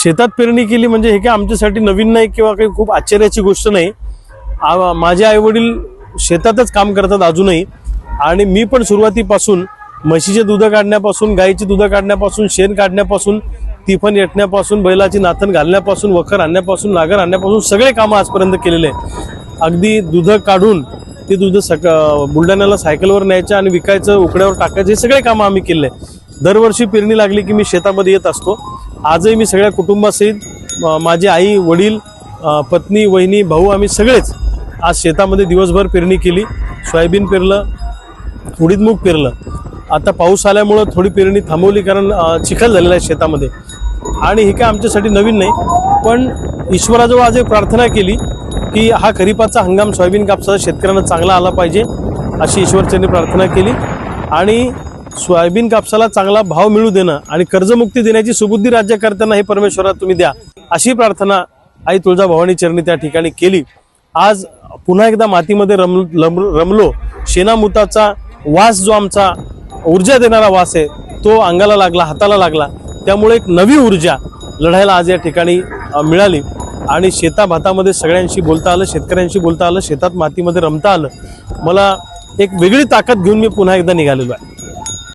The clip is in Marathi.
शेतात पेरणी केली म्हणजे हे काय आमच्यासाठी नवीन नाही किंवा काही खूप आश्चर्याची गोष्ट नाही। माझे आई वडील शेतातच काम करतात अजूनही, आणि मी पण सुरुवातीपासून म्हशीचे दूध काढण्यापासून, गाईची दूध काढण्यापासून, शेण काढण्यापासून, तिफन येटण्यापासून, बैलाची नाथन घालण्यापासून, वखर आणण्यापासून, नागर आणण्यापासून सगळे कामं आजपर्यंत केलेले आहे। अगदी दूध काढून ते दूध बुलढाण्याला सायकलवर न्यायचं आणि विकायचं, उकड्यावर टाकायचं, हे सगळे कामं आम्ही केले। दरवर्षी पेरणी लागली की मी शेतामध्ये येत असतो। आजही मी सगळ्या कुटुंबासहित माझे आई वडील, पत्नी, वहिनी, भाऊ, आम्ही सगळेच आज शेतामध्ये दिवसभर पेरणी केली। सोयाबीन पेरलं, उडीद मूग पेरलं। आता पाऊस आल्यामुळं थोडी पेरणी थांबवली, कारण चिखल झालेला आहे शेतामध्ये, आणि हे काय आमच्यासाठी नवीन नाही। पण ईश्वराजवळ आज एक प्रार्थना केली की हा खरीपाचा हंगाम सोयाबीन कापसाचा शेतकऱ्यांना चांगला आला पाहिजे, अशी ईश्वरचरणी प्रार्थना केली। आणि सोयाबीन कापसाला चांगला भाव मिळू देणं आणि कर्जमुक्ती देण्याची सुबुद्धी राज्यकर्त्यांना हे परमेश्वरा तुम्ही द्या, अशी प्रार्थना आई तुळजाभवानी चरणी त्या ठिकाणी केली। आज पुन्हा एकदा मातीमध्ये रमलो। शेणामुताचा वास जो आमचा ऊर्जा देणारा वास आहे तो अंगाला लागला, हाताला लागला, त्यामुळे एक नवी ऊर्जा लढायला आज या ठिकाणी मिळाली। आणि शेताभातामध्ये सगळ्यांशी बोलता आलं, शेतकऱ्यांशी बोलता आलं, शेतात मातीमध्ये रमता आलं। मला एक वेगळी ताकद घेऊन मी पुन्हा एकदा निघालेलो आहे।